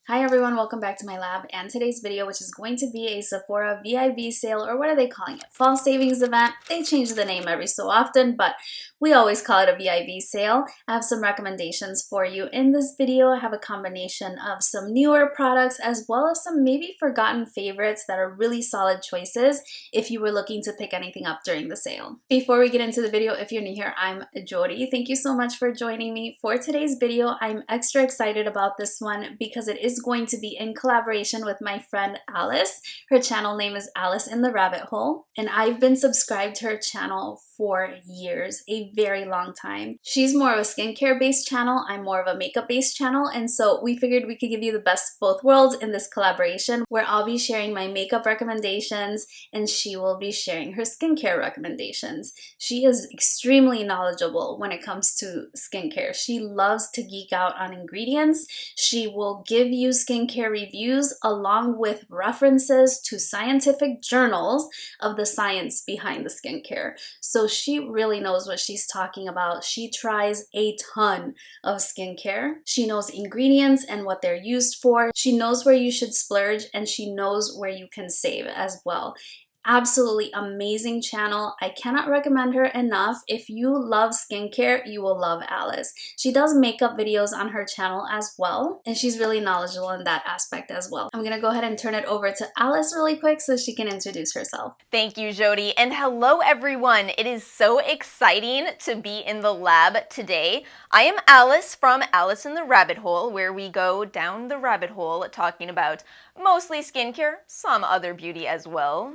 Hi everyone, welcome back to my lab and today's video, which is going to be a Sephora VIB sale, or what are they calling it? Fall savings event. They change the name every so often, but we always call it a VIB sale. I have some recommendations for you in this video. I have a combination of some newer products as well as some maybe forgotten favorites that are really solid choices if you were looking to pick anything up during the sale. Before we get into the video, if you're new here, I'm Yori. Thank you so much for joining me for today's video. I'm extra excited about this one because it is going to be in collaboration with my friend Alice. Her channel name is Alice in the Rabbit Hole, and I've been subscribed to her channel for years, a very long time. She's more of a skincare based channel, I'm more of a makeup based channel, and so we figured we could give you the best of both worlds in this collaboration where I'll be sharing my makeup recommendations and she will be sharing her skincare recommendations. She is extremely knowledgeable when it comes to skincare. She loves to geek out on ingredients. She will give you skincare reviews along with references to scientific journals of the science behind the skincare. So she really knows what she's talking about. She tries a ton of skincare. She knows ingredients and what they're used for. She knows where you should splurge and she knows where you can save as well. Absolutely amazing channel. I cannot recommend her enough. If you love skincare, you will love Alice. She does makeup videos on her channel as well, and she's really knowledgeable in that aspect as well. I'm gonna go ahead and turn it over to Alice really quick so she can introduce herself. Thank you, Jody, and hello everyone. It is so exciting to be in the lab today. I am Alice from Alice in the Rabbit Hole, where we go down the rabbit hole talking about mostly skincare, some other beauty as well.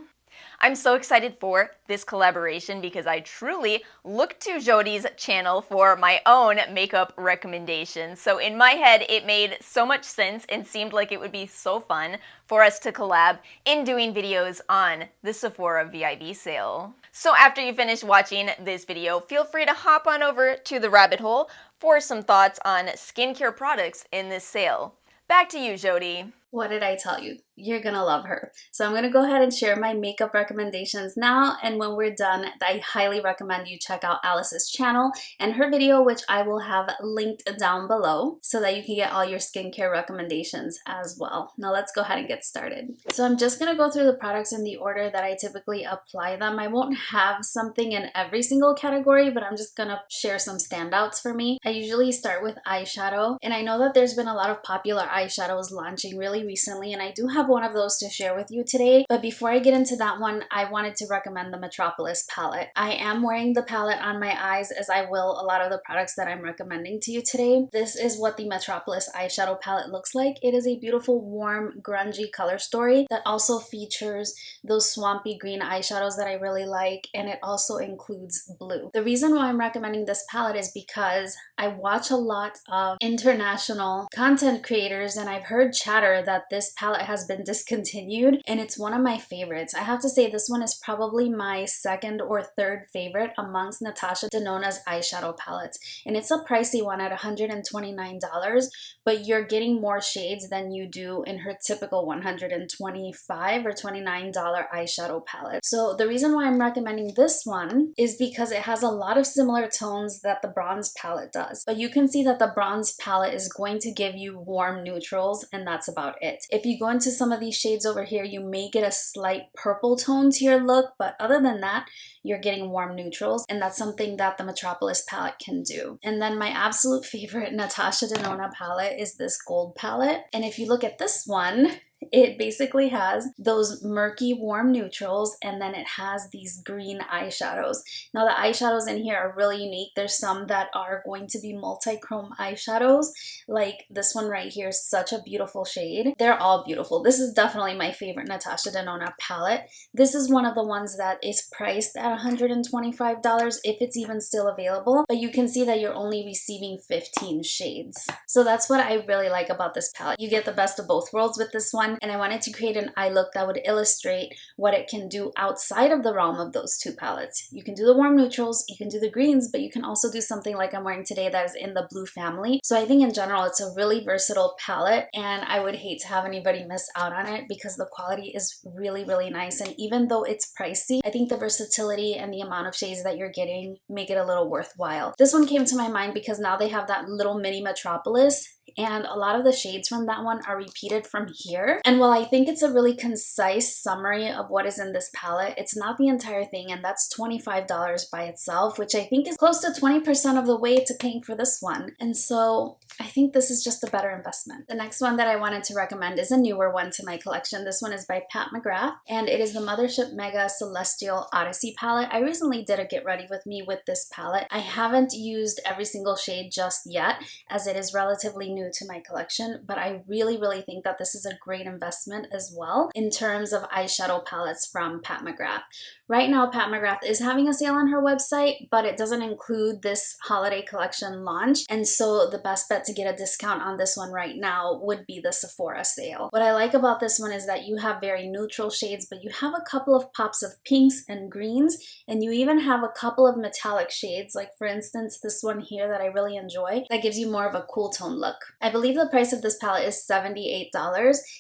I'm so excited for this collaboration because I truly look to Jody's channel for my own makeup recommendations. So in my head, it made so much sense and seemed like it would be so fun for us to collab in doing videos on the Sephora VIB sale. So after you finish watching this video, feel free to hop on over to the rabbit hole for some thoughts on skincare products in this sale. Back to you, Jody. What did I tell you? You're gonna love her. So I'm gonna go ahead and share my makeup recommendations now, and when we're done, I highly recommend you check out Alice's channel and her video, which I will have linked down below so that you can get all your skincare recommendations as well. Now let's go ahead and get started. So I'm just gonna go through the products in the order that I typically apply them. I won't have something in every single category, but I'm just gonna share some standouts for me. I usually start with eyeshadow, and I know that there's been a lot of popular eyeshadows launching really recently, and I do have one of those to share with you today. But before I get into that one, I wanted to recommend the Metropolis palette. I am wearing the palette on my eyes, as I will a lot of the products that I'm recommending to you today. This is what the Metropolis eyeshadow palette looks like. It is a beautiful, warm, grungy color story that also features those swampy green eyeshadows that I really like, and it also includes blue. The reason why I'm recommending this palette is because I watch a lot of international content creators, and I've heard chatter that this palette has been discontinued, and it's one of my favorites. I have to say this one is probably my second or third favorite amongst Natasha Denona's eyeshadow palettes, and it's a pricey one at $129, but you're getting more shades than you do in her typical $125 or $29 eyeshadow palette. So the reason why I'm recommending this one is because it has a lot of similar tones that the bronze palette does, but you can see that the bronze palette is going to give you warm neutrals, and that's about it. If you go into some of these shades over here, you may get a slight purple tone to your look, but other than that, you're getting warm neutrals, and that's something that the Metropolis palette can do. And then my absolute favorite Natasha Denona palette is this gold palette, and if you look at this one, it basically has those murky warm neutrals, and then it has these green eyeshadows. Now the eyeshadows in here are really unique. There's some that are going to be multi-chrome eyeshadows, like this one right here is such a beautiful shade. They're all beautiful. This is definitely my favorite Natasha Denona palette. This is one of the ones that is priced at $125 if it's even still available, but you can see that you're only receiving 15 shades. So that's what I really like about this palette. You get the best of both worlds with this one, and I wanted to create an eye look that would illustrate what it can do outside of the realm of those two palettes. You can do the warm neutrals, you can do the greens, but you can also do something like I'm wearing today that is in the blue family. So I think in general it's a really versatile palette, and I would hate to have anybody miss out on it because the quality is really, really nice. And even though it's pricey, I think the versatility and the amount of shades that you're getting make it a little worthwhile. This one came to my mind because now they have that little mini Metropolis and a lot of the shades from that one are repeated from here. And while I think it's a really concise summary of what is in this palette, it's not the entire thing, and that's $25 by itself, which I think is close to 20% of the way to paying for this one. And so I think this is just a better investment. The next one that I wanted to recommend is a newer one to my collection. This one is by Pat McGrath, and it is the Mothership Mega Celestial Odyssey palette. I recently did a get ready with me with this palette. I haven't used every single shade just yet, as it is relatively new to my collection, but I really think that this is a great investment as well in terms of eyeshadow palettes from Pat McGrath. Right now, Pat McGrath is having a sale on her website, but it doesn't include this holiday collection launch, and so the best bet to get a discount on this one right now would be the Sephora sale. What I like about this one is that you have very neutral shades, but you have a couple of pops of pinks and greens, and you even have a couple of metallic shades, like for instance this one here that I really enjoy, that gives you more of a cool tone look. I believe the price of this palette is $78.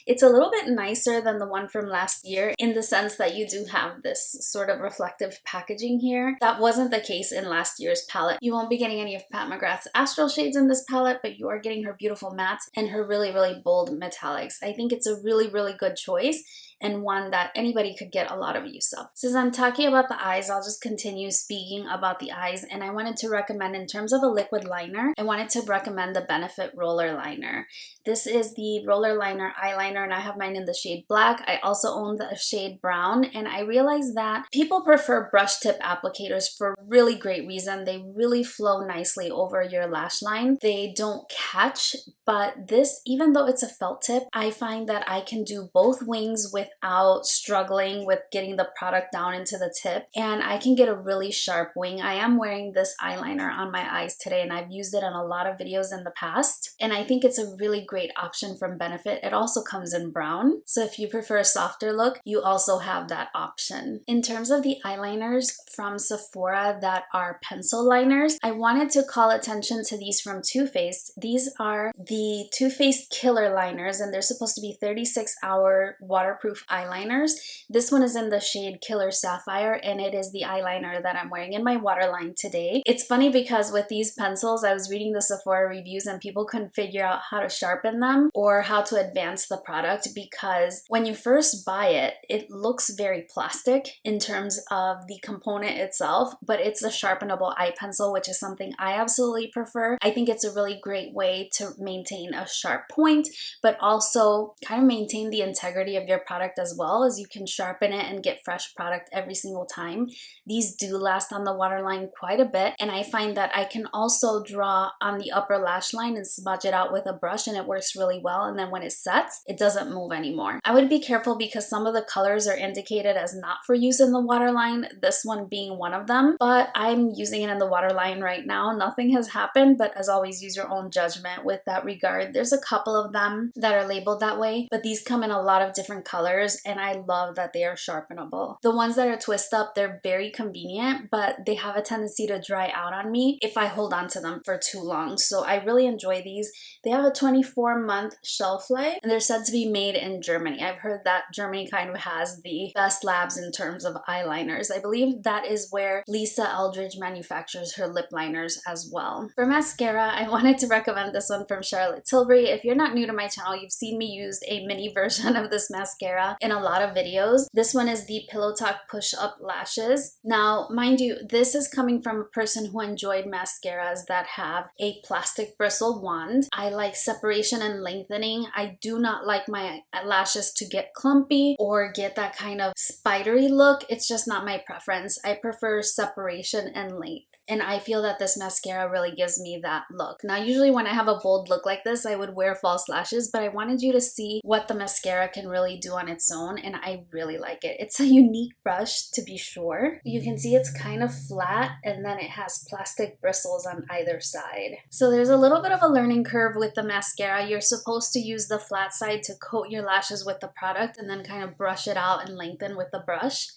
It's a little bit nicer than the one from last year in the sense that you do have this sort of reflective packaging here. That wasn't the case in last year's palette. You won't be getting any of Pat McGrath's astral shades in this palette, but you are getting her beautiful mattes and her really bold metallics. I think it's a really good choice, and one that anybody could get a lot of use of. Since I'm talking about the eyes, I'll just continue speaking about the eyes, and I wanted to recommend, in terms of a liquid liner, I wanted to recommend the Benefit Roller Liner. This is the roller liner eyeliner, and I have mine in the shade black. I also own the shade brown, and I realized that people prefer brush tip applicators for really great reason. They really flow nicely over your lash line. They don't catch, but this, even though it's a felt tip, I find that I can do both wings without struggling with getting the product down into the tip, and I can get a really sharp wing. I am wearing this eyeliner on my eyes today, and I've used it in a lot of videos in the past, and I think it's a really great option from Benefit. It also comes in brown, so if you prefer a softer look, you also have that option. In terms of the eyeliners from Sephora that are pencil liners, I wanted to call attention to these from Too Faced. These are the Too Faced Killer Liners, and they're supposed to be 36-hour waterproof eyeliners. This one is in the shade Killer Sapphire, and it is the eyeliner that I'm wearing in my waterline today. It's funny because with these pencils, I was reading the Sephora reviews and people couldn't figure out how to sharpen them or how to advance the product, because when you first buy it, it looks very plastic in terms of the component itself, but it's a sharpenable eye pencil, which is something I absolutely prefer. I think it's a really great way to maintain a sharp point, but also kind of maintain the integrity of your product as well, as you can sharpen it and get fresh product every single time. These do last on the waterline quite a bit, and I find that I can also draw on the upper lash line and smudge it out with a brush, and it works really well, and then when it sets, it doesn't move anymore. I would be careful because some of the colors are indicated as not for use in the waterline, this one being one of them, but I'm using it in the waterline right now. Nothing has happened, but as always, use your own judgment with that regard. There's a couple of them that are labeled that way, but these come in a lot of different colors, and I love that they are sharpenable. The ones that are twist up, they're very convenient, but they have a tendency to dry out on me if I hold on to them for too long, so I really enjoy these. They have a 24-month shelf life, and they're said to be made in Germany. I've heard that Germany kind of has the best labs in terms of eyeliners. I believe that is where Lisa Eldridge manufactures her lip liners as well. For mascara, I wanted to recommend this one from Charlotte Tilbury. If you're not new to my channel, you've seen me use a mini version of this mascara in a lot of videos. This one is the Pillow Talk Push Up Lashes. Now, mind you, this is coming from a person who enjoyed mascaras that have a plastic bristle wand. I like separation and lengthening. I do not like my lashes to get clumpy or get that kind of spidery look. It's just not my preference. I prefer separation and length, and I feel that this mascara really gives me that look. Now, usually when I have a bold look like this, I would wear false lashes, but I wanted you to see what the mascara can really do on its own, and I really like it. It's a unique brush, to be sure. You can see it's kind of flat, and then it has plastic bristles on either side. So there's a little bit of a learning curve with the mascara. You're supposed to use the flat side to coat your lashes with the product and then kind of brush it out and lengthen with the brush.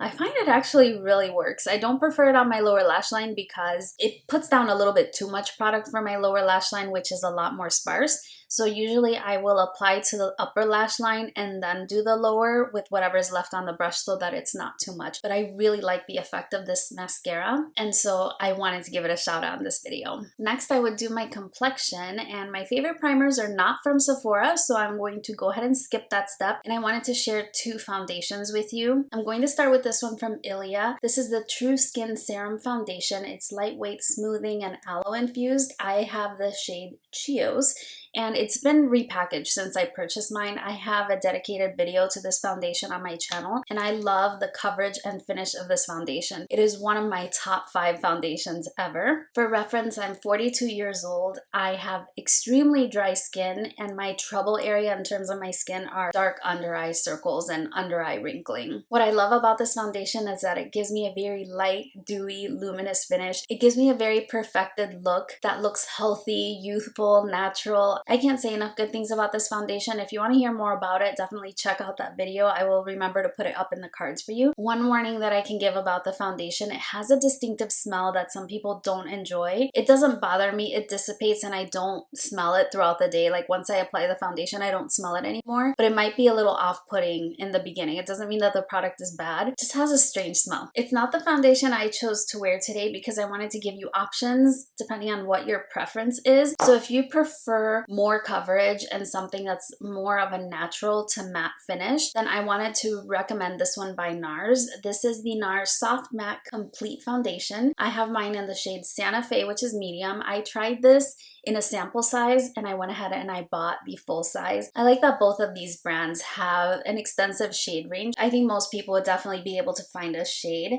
I find it actually really works. I don't prefer it on my lower lash line because it puts down a little bit too much product for my lower lash line, which is a lot more sparse. So usually I will apply to the upper lash line and then do the lower with whatever is left on the brush so that it's not too much. But I really like the effect of this mascara, and so I wanted to give it a shout out in this video. Next, I would do my complexion, and my favorite primers are not from Sephora, so I'm going to go ahead and skip that step. And I wanted to share two foundations with you. I'm going to start with this one from Ilia. This is the True Skin Serum Foundation. It's lightweight, smoothing, and aloe infused. I have the shade Chios, and it's been repackaged since I purchased mine. I have a dedicated video to this foundation on my channel, and I love the coverage and finish of this foundation. It is one of my top 5 foundations ever. For reference, I'm 42 years old. I have extremely dry skin, and my trouble area in terms of my skin are dark under eye circles and under eye wrinkling. What I love about this foundation is that it gives me a very light, dewy, luminous finish. It gives me a very perfected look that looks healthy, youthful, natural. I can't say enough good things about this foundation. If you want to hear more about it, definitely check out that video. I will remember to put it up in the cards for you. One warning that I can give about the foundation: it has a distinctive smell that some people don't enjoy. It doesn't bother me. It dissipates and I don't smell it throughout the day. Like once I apply the foundation, I don't smell it anymore, but it might be a little off-putting in the beginning. It doesn't mean that the product is bad. It just has a strange smell. It's not the foundation I chose to wear today because I wanted to give you options depending on what your preference is. So if you prefer more coverage and something that's more of a natural to matte finish, then I wanted to recommend this one by NARS. This is the NARS Soft Matte Complete Foundation. I have mine in the shade Santa Fe, which is medium. I tried this in a sample size and I went ahead and I bought the full size. I like that both of these brands have an extensive shade range. I think most people would definitely be able to find a shade.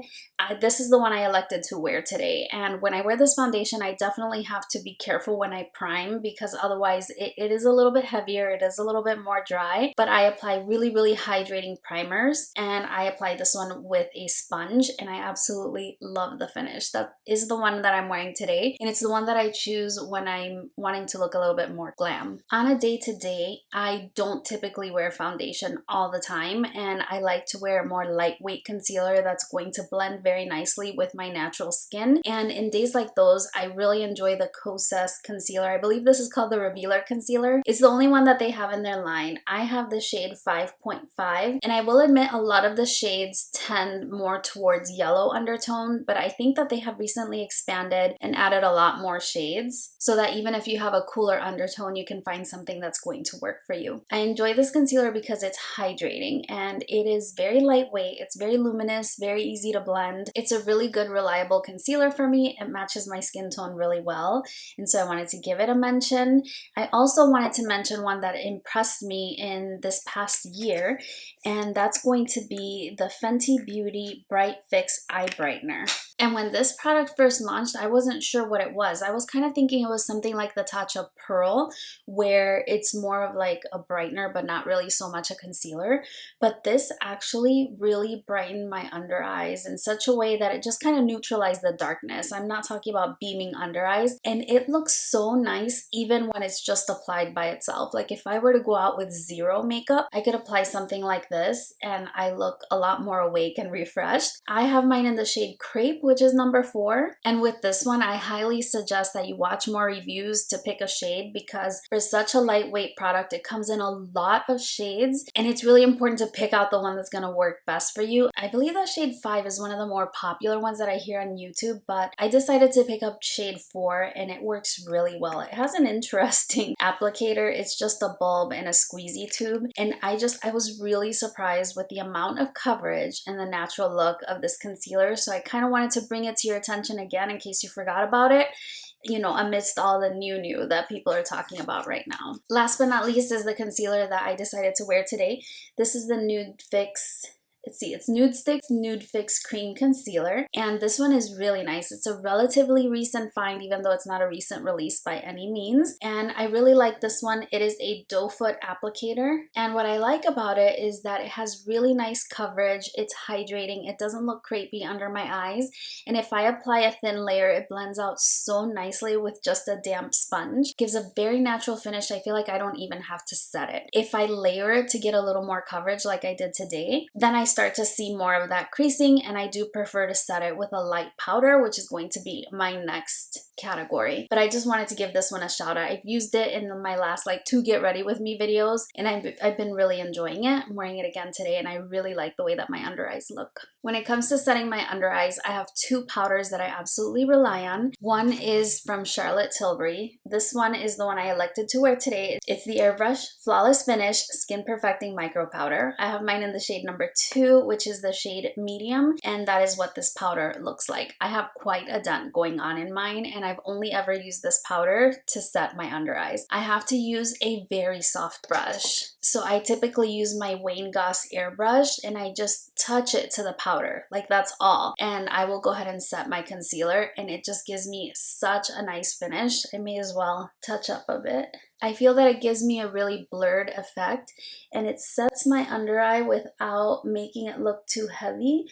This is the one I elected to wear today, and when I wear this foundation, I definitely have to be careful when I prime because otherwise it is a little bit heavier, it is a little bit more dry, but I apply really hydrating primers, and I apply this one with a sponge, and I absolutely love the finish. That is the one that I'm wearing today, and it's the one that I choose when I'm wanting to look a little bit more glam. On a day-to-day, I don't typically wear foundation all the time, and I like to wear a more lightweight concealer that's going to blend very nicely with my natural skin. And in days like those, I really enjoy the Kosas concealer. I believe this is called the Revealer Concealer. It's the only one that they have in their line. I have the shade 5.5, and I will admit a lot of the shades tend more towards yellow undertone, but I think that they have recently expanded and added a lot more shades so that even if you have a cooler undertone, you can find something that's going to work for you. I enjoy this concealer because it's hydrating and it is very lightweight. It's very luminous, very easy to blend. It's a really good, reliable concealer for me. It matches my skin tone really well, and so I wanted to give it a mention. I also wanted to mention one that impressed me in this past year, and that's going to be the Fenty Beauty Bright Fix Eye Brightener. And when this product first launched, I wasn't sure what it was. I was kind of thinking it was something like the Tatcha Pearl, where it's more of like a brightener, but not really so much a concealer. But this actually really brightened my under eyes in such a way that it just kind of neutralized the darkness. I'm not talking about beaming under eyes. And it looks so nice even when it's just applied by itself. Like if I were to go out with zero makeup, I could apply something like this and I look a lot more awake and refreshed. I have mine in the shade Crepe, which is number 4. And with this one, I highly suggest that you watch more reviews to pick a shade because for such a lightweight product, it comes in a lot of shades and it's really important to pick out the one that's going to work best for you. I believe that shade 5 is one of the more popular ones that I hear on YouTube, but I decided to pick up shade 4 and it works really well. It has an interesting applicator. It's just a bulb and a squeezy tube, and I was really surprised with the amount of coverage and the natural look of this concealer, so I kind of wanted to bring it to your attention again in case you forgot about it, you know, amidst all the new that people are talking about right now. Last but not least is the concealer that I decided to wear today. This is the Nude Fix. It's Nude Sticks Nude Fix Cream Concealer, and this one is really nice. It's a relatively recent find, even though it's not a recent release by any means, and I really like this one. It is a doe foot applicator, and what I like about it is that it has really nice coverage. It's hydrating. It doesn't look crepey under my eyes, and if I apply a thin layer, it blends out so nicely with just a damp sponge. It gives a very natural finish. I feel like I don't even have to set it. If I layer it to get a little more coverage like I did today, then I start to see more of that creasing, and I do prefer to set it with a light powder, which is going to be my next category. But I just wanted to give this one a shout out. I've used it in my last like 2 get ready with me videos, and I've been really enjoying it. I'm wearing it again today, and I really like the way that my under eyes look. When it comes to setting my under eyes, I have 2 powders that I absolutely rely on. One is from Charlotte Tilbury. This one is the one I elected to wear today. It's the Airbrush Flawless Finish Skin Perfecting Micro Powder. I have mine in the shade number 2, which is the shade medium, and that is what this powder looks like. I have quite a dent going on in mine, and I've only ever used this powder to set my under eyes. I have to use a very soft brush. So I typically use my Wayne Goss airbrush, and I just touch it to the powder, like that's all. And I will go ahead and set my concealer, and it just gives me such a nice finish. I may as well touch up a bit. I feel that it gives me a really blurred effect, and it sets my under eye without making it look too heavy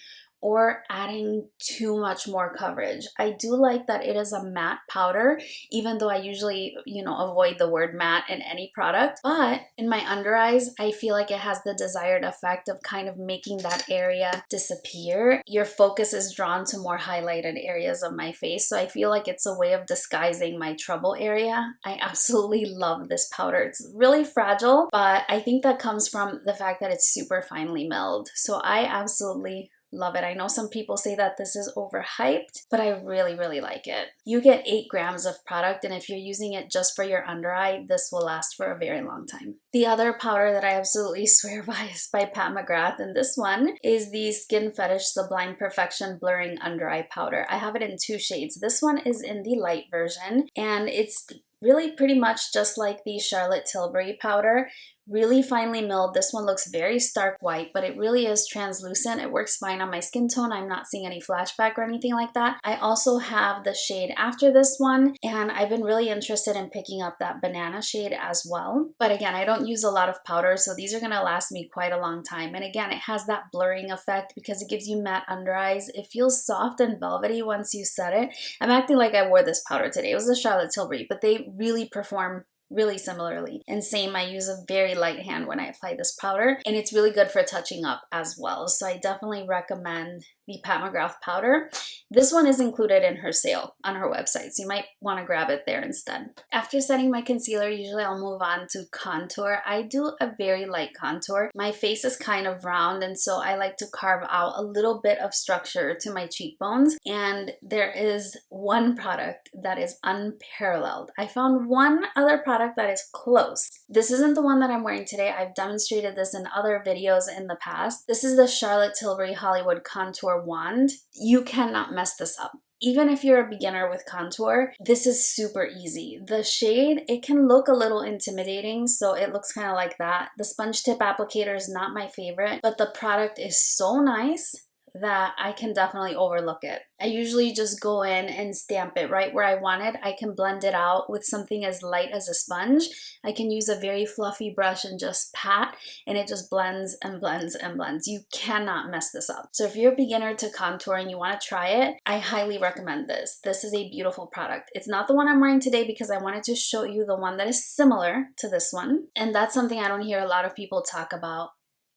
or adding too much more coverage. I do like that it is a matte powder, even though I usually, avoid the word matte in any product. But in my under eyes, I feel like it has the desired effect of kind of making that area disappear. Your focus is drawn to more highlighted areas of my face, so I feel like it's a way of disguising my trouble area. I absolutely love this powder. It's really fragile, but I think that comes from the fact that it's super finely milled. So I absolutely love it. I know some people say that this is overhyped, but I really, really like it. You get 8 grams of product, and if you're using it just for your under eye, this will last for a very long time. The other powder that I absolutely swear by is by Pat McGrath, and this one is the Skin Fetish Sublime Perfection Blurring Under Eye Powder. I have it in 2 shades. This one is in the light version, and it's really pretty much just like the Charlotte Tilbury powder. Really finely milled. This one looks very stark white, but it really is translucent. It works fine on my skin tone. I'm not seeing any flashback or anything like that. I also have the shade after this one, and I've been really interested in picking up that banana shade as well. But again, I don't use a lot of powder, so these are going to last me quite a long time. And again, it has that blurring effect because it gives you matte under eyes. It feels soft and velvety once you set it. I'm acting like I wore this powder today. It was a Charlotte Tilbury, but they really perform really similarly. And same, I use a very light hand when I apply this powder, and it's really good for touching up as well. So I definitely recommend the Pat McGrath powder. This one is included in her sale on her website, so you might want to grab it there instead. After setting my concealer, usually I'll move on to contour. I do a very light contour. My face is kind of round, and so I like to carve out a little bit of structure to my cheekbones, and there is one product that is unparalleled. I found one other product that is close. This isn't the one that I'm wearing today. I've demonstrated this in other videos in the past. This is the Charlotte Tilbury Hollywood Contour Wand. You cannot mess this up. Even if you're a beginner with contour, this is super easy. The shade, it can look a little intimidating, so it looks kind of like that. The sponge tip applicator is not my favorite, but the product is so nice that I can definitely overlook it. I usually just go in and stamp it right where I want it. I can blend it out with something as light as a sponge. I can use a very fluffy brush and just pat, and it just blends and blends and blends. You cannot mess this up. So if you're a beginner to contour and you want to try it, I highly recommend this. This is a beautiful product. It's not the one I'm wearing today because I wanted to show you the one that is similar to this one. And that's something I don't hear a lot of people talk about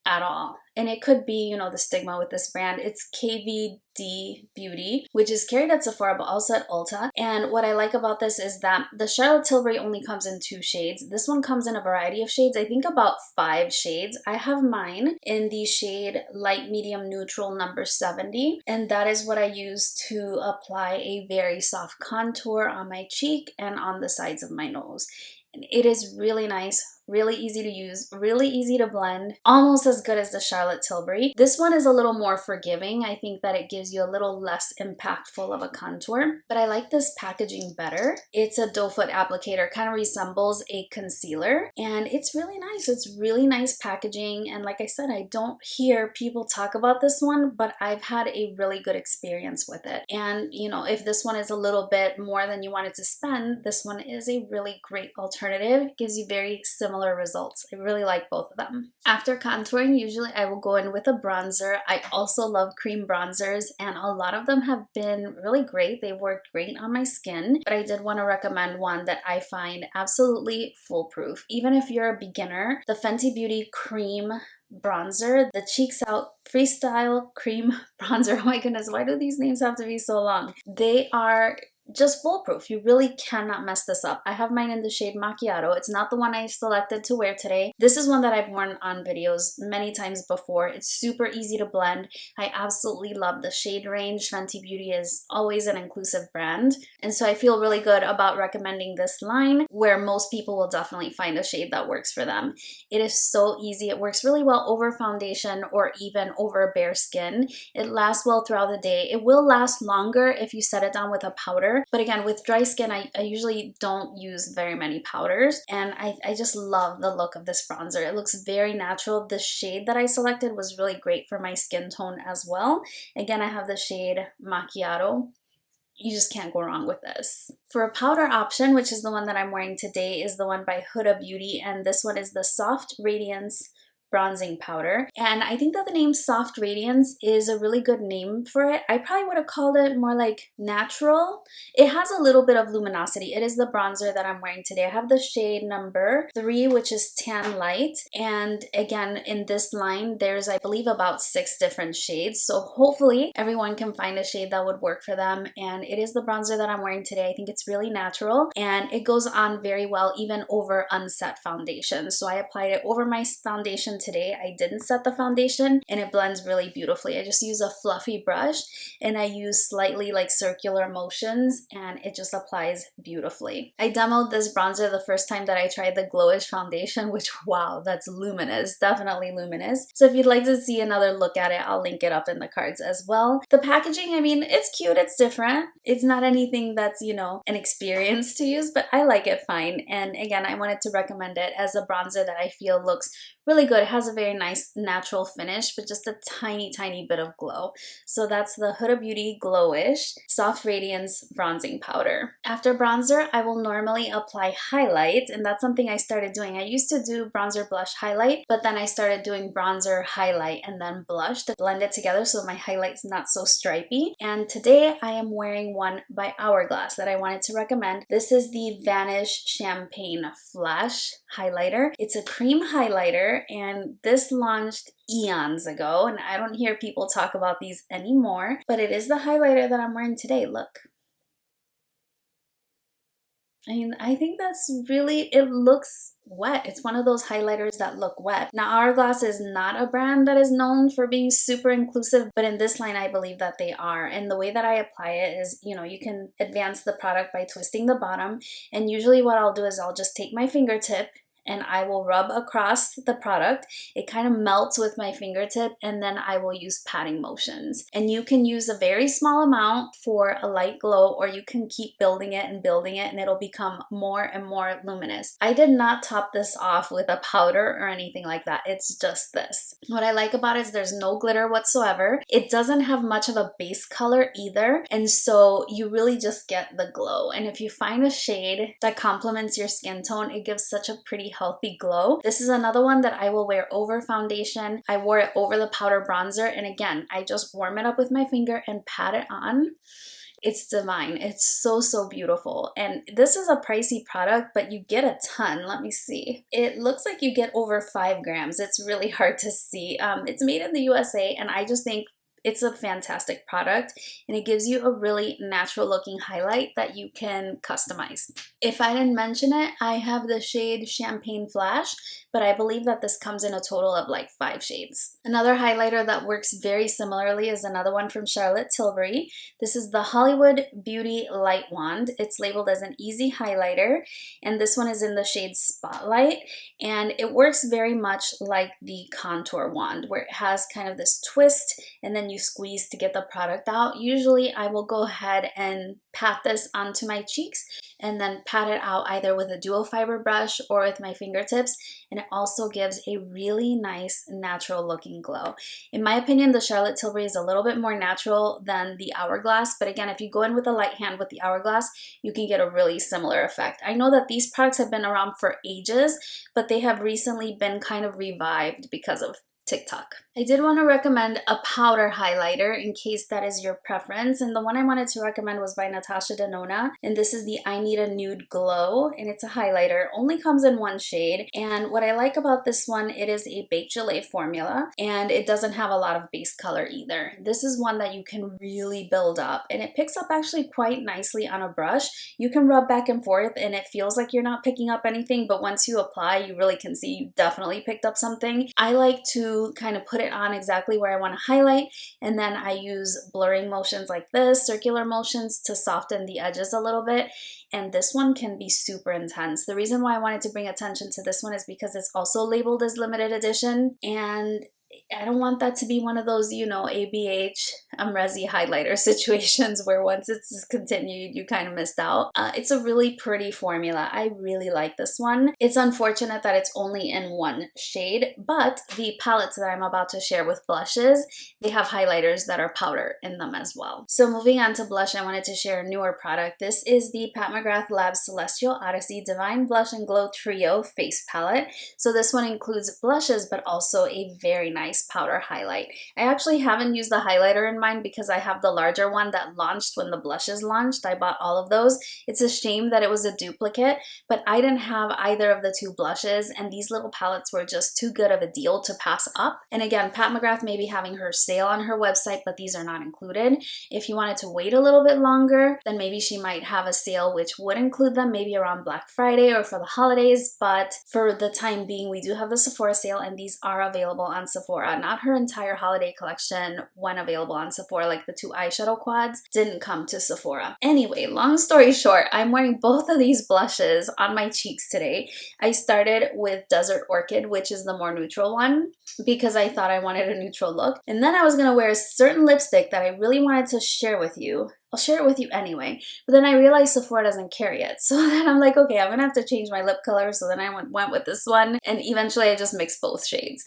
at all. And it could be, the stigma with this brand. It's KVD Beauty, which is carried at Sephora, but also at Ulta. And what I like about this is that the Charlotte Tilbury only comes in 2 shades. This one comes in a variety of shades, I think about 5 shades. I have mine in the shade Light Medium Neutral number 70. And that is what I use to apply a very soft contour on my cheek and on the sides of my nose. And it is really nice, really easy to use, really easy to blend, almost as good as the Charlotte Tilbury. This one is a little more forgiving. I think that it gives you a little less impactful of a contour, but I like this packaging better. It's a doe foot applicator, kind of resembles a concealer, and it's really nice. It's really nice packaging, and like I said, I don't hear people talk about this one, but I've had a really good experience with it. And if this one is a little bit more than you wanted to spend, this one is a really great alternative. It gives you very similar results. I really like both of them. After contouring, usually I will go in with a bronzer. I also love cream bronzers, and a lot of them have been really great. They've worked great on my skin, but I did want to recommend one that I find absolutely foolproof. Even if you're a beginner, the Fenty Beauty Cream bronzer, the Cheeks Out Freestyle Cream Bronzer. Oh my goodness, why do these names have to be so long? They are just foolproof. You really cannot mess this up. I have mine in the shade Macchiato. It's not the one I selected to wear today. This is one that I've worn on videos many times before. It's super easy to blend. I absolutely love the shade range. Fenty Beauty is always an inclusive brand. And so I feel really good about recommending this line where most people will definitely find a shade that works for them. It is so easy. It works really well over foundation or even over bare skin. It lasts well throughout the day. It will last longer if you set it down with a powder. But again, with dry skin, I usually don't use very many powders. And I just love the look of this bronzer. It looks very natural. The shade that I selected was really great for my skin tone as well. Again, I have the shade Macchiato. You just can't go wrong with this. For a powder option, which is the one that I'm wearing today, is the one by Huda Beauty. And this one is the Soft Radiance bronzing powder. And I think that the name Soft Radiance is a really good name for it. I probably would have called it more like natural. It has a little bit of luminosity. It is the bronzer that I'm wearing today. I have the shade number 3, which is Tan Light. And again, in this line, there's, I believe, about 6 different shades. So hopefully everyone can find a shade that would work for them. And it is the bronzer that I'm wearing today. I think it's really natural and it goes on very well even over unset foundation. So I applied it over my foundation today. I didn't set the foundation and it blends really beautifully. I just use a fluffy brush and I use slightly like circular motions and it just applies beautifully. I demoed this bronzer the first time that I tried the Glowish foundation, which wow, that's luminous, definitely luminous. So if you'd like to see another look at it, I'll link it up in the cards as well. The packaging, I mean, it's cute, it's different. It's not anything that's, you know, an experience to use, but I like it fine. And again, I wanted to recommend it as a bronzer that I feel looks really good. It has a very nice natural finish, but just a tiny bit of glow. So that's the Huda Beauty Glowish Soft Radiance Bronzing Powder. After bronzer, I will normally apply highlight, and that's something I started doing. I used to do bronzer, blush, highlight, but then I started doing bronzer, highlight, and then blush to blend it together so my highlight's not so stripy. And today I am wearing one by Hourglass that I wanted to recommend. This is the Vanish Champagne Flash Highlighter. It's a cream highlighter and this launched eons ago and I don't hear people talk about these anymore, but it is the highlighter that I'm wearing today. Look. I mean, I think that's really, it looks wet. It's one of those highlighters that look wet. Now, Hourglass is not a brand that is known for being super inclusive, but in this line, I believe that they are. And the way that I apply it is, you know, you can advance the product by twisting the bottom. And usually what I'll do is I'll just take my fingertip and I will rub across the product. It kind of melts with my fingertip and then I will use patting motions. And you can use a very small amount for a light glow or you can keep building it and it'll become more and more luminous. I did not top this off with a powder or anything like that. It's just this. What I like about it is there's no glitter whatsoever. It doesn't have much of a base color either. And so you really just get the glow. And if you find a shade that complements your skin tone, it gives such a pretty healthy glow. This is another one that I will wear over foundation. I wore it over the powder bronzer and again, I just warm it up with my finger and pat it on. It's divine. It's so beautiful. And this is a pricey product, but you get a ton. Let me see. It looks like you get over 5 grams. It's really hard to see. It's made in the USA and I just think it's a fantastic product and it gives you a really natural looking highlight that you can customize. If I didn't mention it, I have the shade Champagne Flash, but I believe that this comes in a total of like 5 shades. Another highlighter that works very similarly is another one from Charlotte Tilbury. This is the Hollywood Beauty Light Wand. It's labeled as an easy highlighter and this one is in the shade Spotlight and it works very much like the contour wand where it has kind of this twist and then you squeeze to get the product out. Usually I will go ahead and pat this onto my cheeks and then pat it out either with a dual fiber brush or with my fingertips, and it also gives a really nice natural looking glow. In my opinion, the Charlotte Tilbury is a little bit more natural than the Hourglass, but again, if you go in with a light hand with the Hourglass, you can get a really similar effect. I know that these products have been around for ages, but they have recently been kind of revived because of TikTok. I did want to recommend a powder highlighter in case that is your preference, and the one I wanted to recommend was by Natasha Denona, and this is the I Need a Nude Glow, and it's a highlighter. Only comes in one shade, and what I like about this one, it is a baked gelée formula, and it doesn't have a lot of base color either. This is one that you can really build up, and it picks up actually quite nicely on a brush. You can rub back and forth, and it feels like you're not picking up anything, but once you apply, you really can see you definitely picked up something. I like to kind of put it on exactly where I want to highlight, and then I use blurring motions like this, circular motions, to soften the edges a little bit. And this one can be super intense. The reason why I wanted to bring attention to this one is because it's also labeled as limited edition, and I don't want that to be one of those, you know, ABH, Resi highlighter situations where once it's discontinued, you kind of missed out. It's a really pretty formula. I really like this one. It's unfortunate that it's only in one shade, but the palettes that I'm about to share with blushes, they have highlighters that are powder in them as well. So moving on to blush, I wanted to share a newer product. This is the Pat McGrath Lab Celestial Odyssey Divine Blush and Glow Trio Face Palette. So this one includes blushes, but also a very nice powder highlight. I actually haven't used the highlighter in mine because I have the larger one that launched when the blushes launched. I bought all of those. It's a shame that it was a duplicate, but I didn't have either of the two blushes, and these little palettes were just too good of a deal to pass up. And again, Pat McGrath may be having her sale on her website, but these are not included. If you wanted to wait a little bit longer, then maybe she might have a sale which would include them, maybe around Black Friday or for the holidays, but for the time being, we do have the Sephora sale, and these are available on Sephora. Not her entire holiday collection when available on Sephora, like the two eyeshadow quads didn't come to Sephora. Anyway, long story short, I'm wearing both of these blushes on my cheeks today. I started with Desert Orchid, which is the more neutral one, because I thought I wanted a neutral look. And then I was going to wear a certain lipstick that I really wanted to share with you. I'll share it with you anyway. But then I realized Sephora doesn't carry it. So then I'm like, okay, I'm going to have to change my lip color. So then I went with this one. And eventually I just mixed both shades.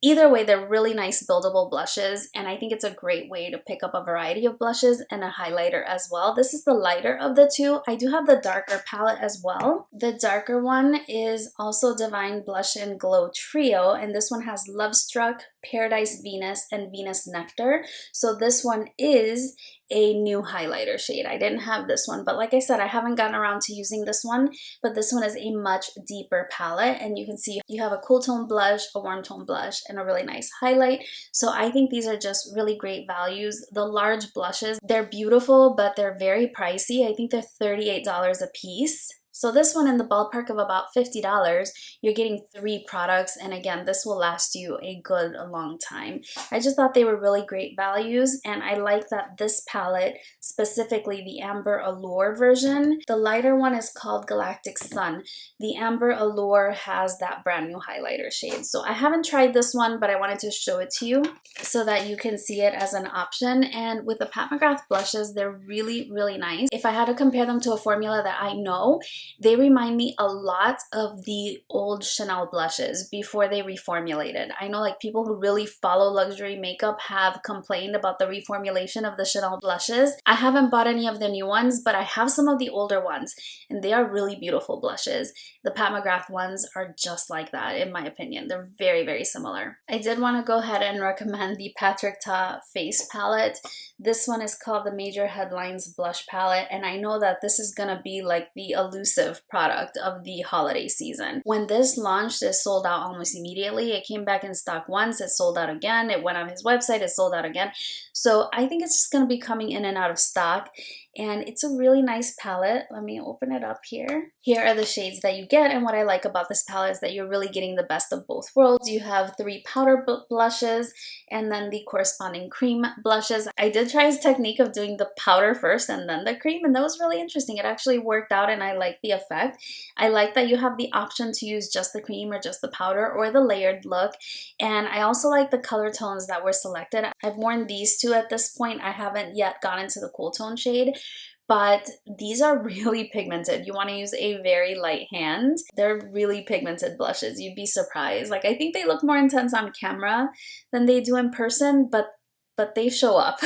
Either way, they're really nice buildable blushes, and I think it's a great way to pick up a variety of blushes and a highlighter as well. This is the lighter of the two. I do have the darker palette as well. The darker one is also Divine Blush and Glow Trio, and this one has Love Struck, Paradise Venus, and Venus Nectar. So this one is a new highlighter shade. I didn't have this one, but like I said, I haven't gotten around to using this one, but this one is a much deeper palette, and you can see you have a cool tone blush, a warm tone blush, and a really nice highlight. So I think these are just really great values. The large blushes, they're beautiful, but they're very pricey. I think they're $38 a piece. So this one in the ballpark of about $50, you're getting 3 products, and again, this will last you a good long time. I just thought they were really great values, and I like that this palette, specifically the Amber Allure version, the lighter one is called Galactic Sun. The Amber Allure has that brand new highlighter shade. So I haven't tried this one, but I wanted to show it to you so that you can see it as an option. And with the Pat McGrath blushes, they're really, really nice. If I had to compare them to a formula that I know, they remind me a lot of the old Chanel blushes before they reformulated. I know like people who really follow luxury makeup have complained about the reformulation of the Chanel blushes. I haven't bought any of the new ones, but I have some of the older ones, and they are really beautiful blushes. The Pat McGrath ones are just like that, in my opinion. They're very, very similar. I did want to go ahead and recommend the Patrick Ta face palette. This one is called the Major Headlines Blush Palette, and I know that this is gonna be like the elusive product of the holiday season. When this launched, it sold out almost immediately. It came back in stock once, it sold out again, it went on his website, it sold out again. So I think it's just gonna be coming in and out of stock, and it's a really nice palette. Let me open it up here. Here are the shades that you get, and what I like about this palette is that you're really getting the best of both worlds. You have 3 powder blushes and then the corresponding cream blushes. I did try his technique of doing the powder first and then the cream, and that was really interesting. It actually worked out, and I like the effect. I like that you have the option to use just the cream or just the powder or the layered look, and I also like the color tones that were selected. I've worn these two at this point. I haven't yet gotten to the cool tone shade, but these are really pigmented. You want to use a very light hand. They're really pigmented blushes. You'd be surprised. Like, I think they look more intense on camera than they do in person, but they show up.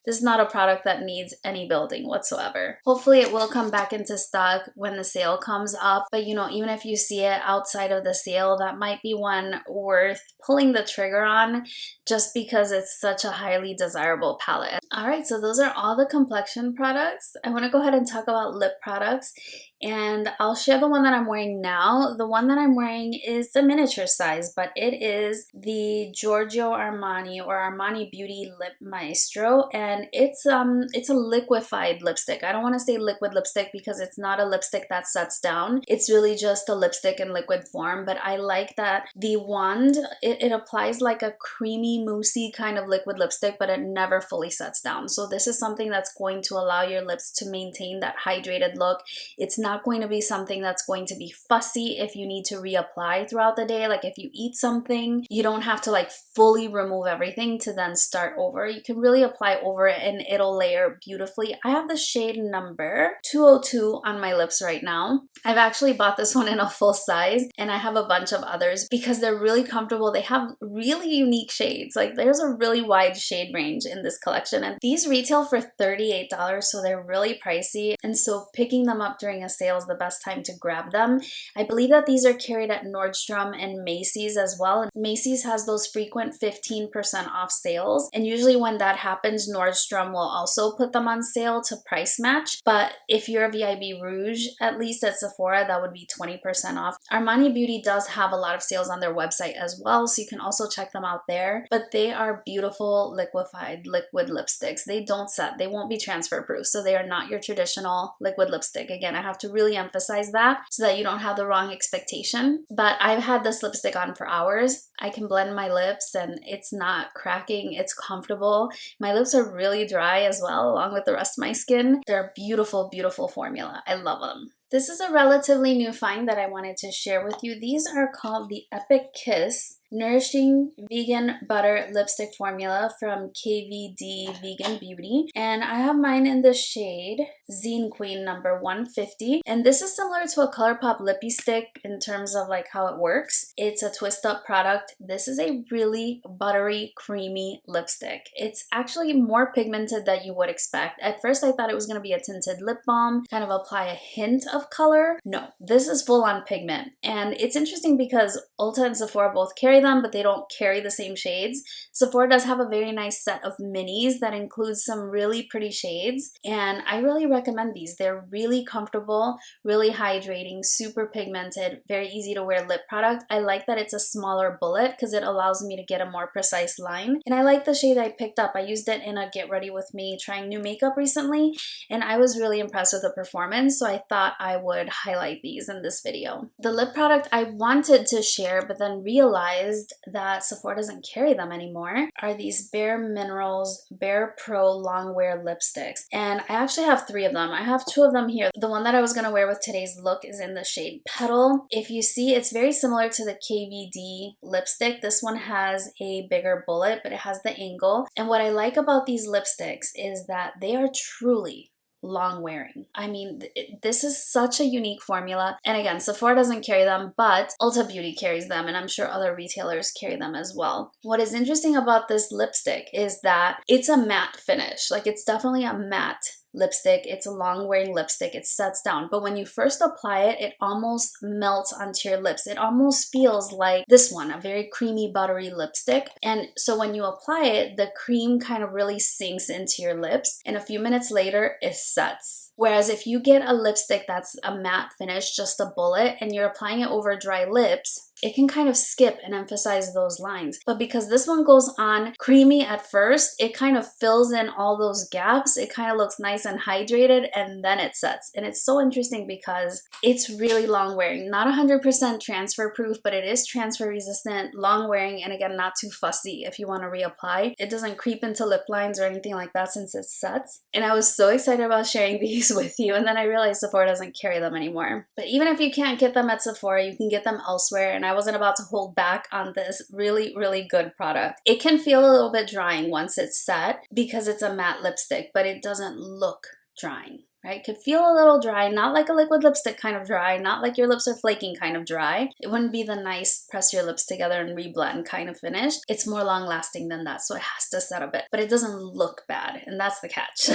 This is not a product that needs any building whatsoever. Hopefully it will come back into stock when the sale comes up, but you know, even if you see it outside of the sale, that might be one worth pulling the trigger on just because it's such a highly desirable palette. Alright, so those are all the complexion products. I want to go ahead and talk about lip products, and I'll share the one that I'm wearing now. The one that I'm wearing is the miniature size, but it is the Giorgio Armani or Armani Beauty Lip Maestro, and it's a liquefied lipstick. I don't want to say liquid lipstick because it's not a lipstick that sets down. It's really just a lipstick in liquid form, but I like that the wand, it applies like a creamy, moussey kind of liquid lipstick, but it never fully sets down. So this is something that's going to allow your lips to maintain that hydrated look. It's not going to be something that's going to be fussy if you need to reapply throughout the day. Like if you eat something, you don't have to like fully remove everything to then start over. You can really apply over it and it'll layer beautifully. I have the shade number 202 on my lips right now. I've actually bought this one in a full size, and I have a bunch of others because they're really comfortable. They have really unique shades. Like there's a really wide shade range in this collection, and these retail for $38, so they're really pricey. And so picking them up during a sale is the best time to grab them. I believe that these are carried at Nordstrom and Macy's as well. And Macy's has those frequent 15% off sales, and usually when that happens, Nordstrom will also put them on sale to price match. But if you're a VIB Rouge, at least at Sephora, that would be 20% off. Armani Beauty does have a lot of sales on their website as well, so you can also check them out there. But they are beautiful liquefied liquid lipsticks. They don't set, they won't be transfer proof, so they are not your traditional liquid lipstick. Again, I have to really emphasize that so that you don't have the wrong expectation. But I've had this lipstick on for hours. I can blend my lips and it's not cracking, it's comfortable. My lips are really dry as well, along with the rest of my skin. They're a beautiful, beautiful formula. I love them. This is a relatively new find that I wanted to share with you. These are called the Epic Kiss Nourishing Vegan Butter Lipstick Formula from KVD Vegan Beauty. And I have mine in the shade Zine Queen number 150. And this is similar to a ColourPop Lippy Stick in terms of like how it works. It's a twist up product. This is a really buttery, creamy lipstick. It's actually more pigmented than you would expect. At first I thought it was going to be a tinted lip balm, kind of apply a hint of color. No, this is full on pigment. And it's interesting because Ulta and Sephora both carry them, but they don't carry the same shades. Sephora does have a very nice set of minis that includes some really pretty shades, and I really recommend these. They're really comfortable, really hydrating, super pigmented, very easy to wear lip product. I like that it's a smaller bullet because it allows me to get a more precise line, and I like the shade I picked up. I used it in a get ready with me trying new makeup recently, and I was really impressed with the performance, so I thought I would highlight these in this video. The lip product I wanted to share but then realized that Sephora doesn't carry them anymore are these Bare Minerals Bare Pro Longwear lipsticks, and I actually have 3 of them. I have 2 of them here. The one that I was going to wear with today's look is in the shade Petal. If you see, it's very similar to the KVD lipstick. This one has a bigger bullet, but it has the angle, and what I like about these lipsticks is that they are truly long wearing. I mean, this is such a unique formula, and again, Sephora doesn't carry them, but Ulta Beauty carries them, and I'm sure other retailers carry them as well. What is interesting about this lipstick is that it's a matte finish. Like, it's definitely a matte lipstick. It's a long wearing lipstick. It sets down, but when you first apply it, it almost melts onto your lips. It almost feels like this one, a very creamy, buttery lipstick. And so when you apply it, the cream kind of really sinks into your lips, and a few minutes later, it sets. Whereas if you get a lipstick that's a matte finish, just a bullet, and you're applying it over dry lips, it can kind of skip and emphasize those lines. But because this one goes on creamy at first, it kind of fills in all those gaps. It kind of looks nice and hydrated, and then it sets. And it's so interesting because it's really long wearing. Not 100% transfer proof, but it is transfer resistant, long wearing, and again, not too fussy if you want to reapply. It doesn't creep into lip lines or anything like that since it sets. And I was so excited about sharing these with you, and then I realized Sephora doesn't carry them anymore. But even if you can't get them at Sephora, you can get them elsewhere, and I wasn't about to hold back on this really, really good product. It can feel a little bit drying once it's set because it's a matte lipstick, but it doesn't look drying, right? Could feel a little dry, not like a liquid lipstick kind of dry, not like your lips are flaking kind of dry. It wouldn't be the nice press your lips together and reblend kind of finish. It's more long lasting than that, so it has to set a bit, but it doesn't look bad, and that's the catch.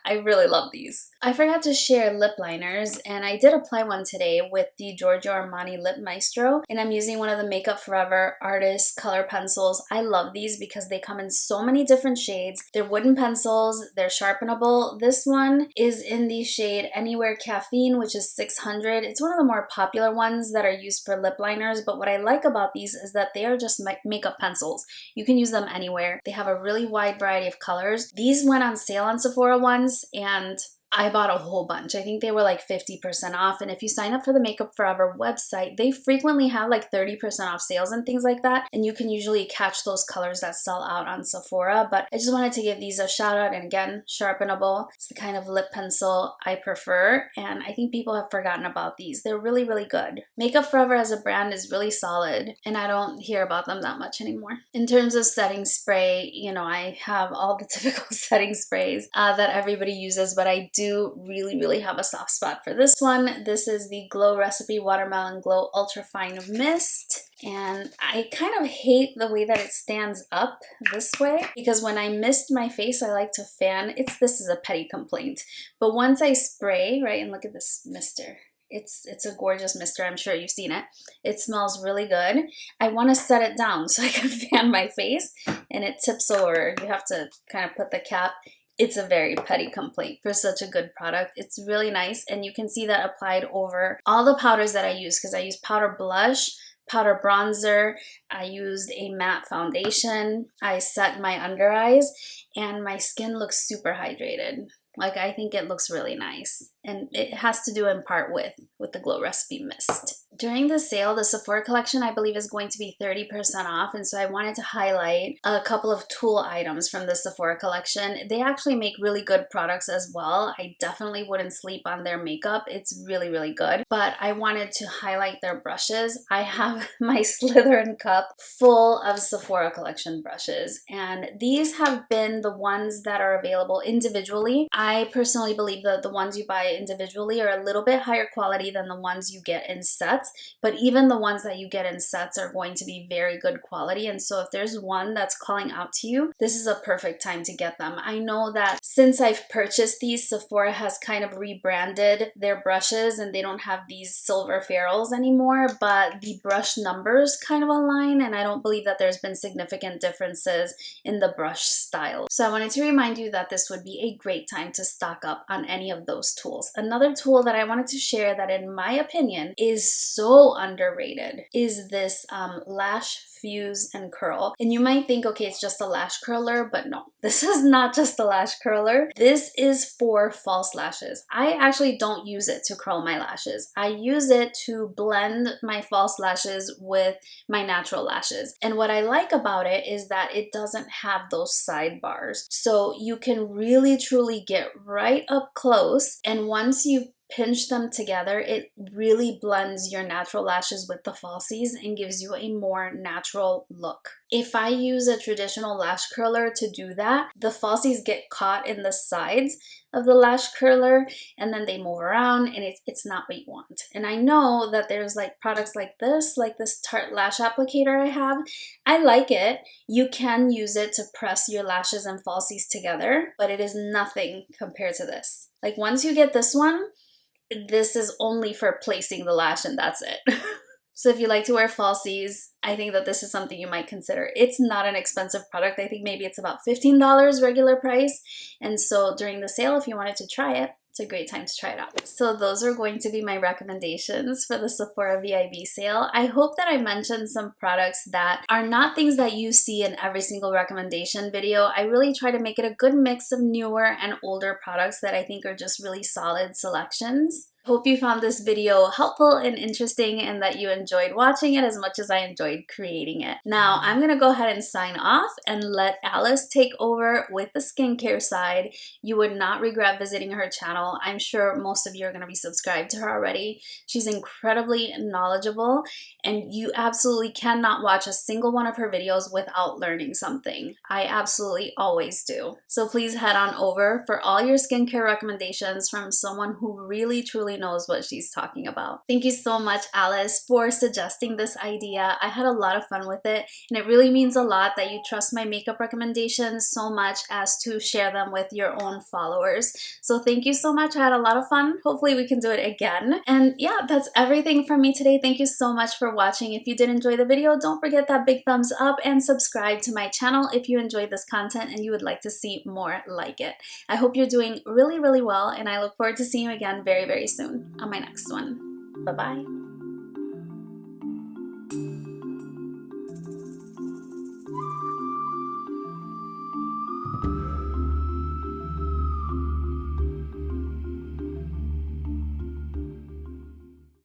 I really love these. I forgot to share lip liners, and I did apply one today with the Giorgio Armani Lip Maestro, and I'm using one of the Makeup Forever Artist color pencils. I love these because they come in so many different shades. They're wooden pencils, they're sharpenable. This one is in the shade Anywhere Caffeine, which is 600. It's one of the more popular ones that are used for lip liners, but what I like about these is that they are just makeup pencils. You can use them anywhere. They have a really wide variety of colors. These went on sale on Sephora once, and I bought a whole bunch. I think they were like 50% off. And if you sign up for the Makeup Forever website, they frequently have like 30% off sales and things like that. And you can usually catch those colors that sell out on Sephora. But I just wanted to give these a shout out. And again, sharpenable. It's the kind of lip pencil I prefer. And I think people have forgotten about these. They're really, really good. Makeup Forever as a brand is really solid. And I don't hear about them that much anymore. In terms of setting spray, you know, I have all the typical setting sprays that everybody uses, but I do really have a soft spot for this one. This is the Glow Recipe Watermelon Glow Ultra Fine Mist. And I kind of hate the way that it stands up this way, because when I mist my face, I like to fan. This is a petty complaint. But once I spray, right, and look at this mister. It's a gorgeous mister. I'm sure you've seen it. It smells really good. I want to set it down so I can fan my face, and it tips over. You have to kind of put the cap. It's a very petty complaint for such a good product. It's really nice, and you can see that applied over all the powders that I use, because I use powder blush, powder bronzer, I used a matte foundation, I set my under eyes, and my skin looks super hydrated. Like, I think it looks really nice, and it has to do in part with the Glow Recipe Mist. During the sale, the Sephora collection, I believe, is going to be 30% off, and so I wanted to highlight a couple of tool items from the Sephora collection. They actually make really good products as well. I definitely wouldn't sleep on their makeup. It's really, really good, but I wanted to highlight their brushes. I have my Slytherin cup full of Sephora collection brushes, and these have been the ones that are available individually. I personally believe that the ones you buy individually are a little bit higher quality than the ones you get in sets, but even the ones that you get in sets are going to be very good quality. And so if there's one that's calling out to you, this is a perfect time to get them. I know that since I've purchased these, Sephora has kind of rebranded their brushes, and they don't have these silver ferrules anymore, but the brush numbers kind of align, and I don't believe that there's been significant differences in the brush style. So I wanted to remind you that this would be a great time to stock up on any of those tools. Another tool that I wanted to share that, in my opinion, is so underrated is this lash fuse and curl. And you might think, okay, it's just a lash curler, but no, this is not just a lash curler. This is for false lashes. I actually don't use it to curl my lashes. I use it to blend my false lashes with my natural lashes. And what I like about it is that it doesn't have those sidebars. So you can really truly get right up close, and once you pinch them together, it really blends your natural lashes with the falsies and gives you a more natural look. If I use a traditional lash curler to do that, the falsies get caught in the sides of the lash curler, and then they move around, and it's not what you want. And I know that there's like products like this Tarte lash applicator I have. I like it. You can use it to press your lashes and falsies together, but it is nothing compared to this. Like, once you get this one, this is only for placing the lash, and that's it. So if you like to wear falsies, I think that this is something you might consider. It's not an expensive product. I think maybe it's about $15 regular price. And so during the sale, if you wanted to try it, it's a great time to try it out. So those are going to be my recommendations for the Sephora VIB sale. I hope that I mentioned some products that are not things that you see in every single recommendation video. I really try to make it a good mix of newer and older products that I think are just really solid selections. Hope you found this video helpful and interesting and that you enjoyed watching it as much as I enjoyed creating it. Now, I'm gonna go ahead and sign off and let Alice take over with the skincare side. You would not regret visiting her channel. I'm sure most of you are gonna be subscribed to her already. She's incredibly knowledgeable and you absolutely cannot watch a single one of her videos without learning something. I absolutely always do. So please head on over for all your skincare recommendations from someone who really truly knows what she's talking about. Thank you so much, Alice, for suggesting this idea. I had a lot of fun with it, and it really means a lot that you trust my makeup recommendations so much as to share them with your own followers. So thank you so much. I had a lot of fun. Hopefully we can do it again. And yeah, that's everything from me today. Thank you so much for watching. If you did enjoy the video, don't forget that big thumbs up and subscribe to my channel if you enjoyed this content and you would like to see more like it. I hope you're doing really, really well, and I look forward to seeing you again very, very soon on my next one. Bye-bye.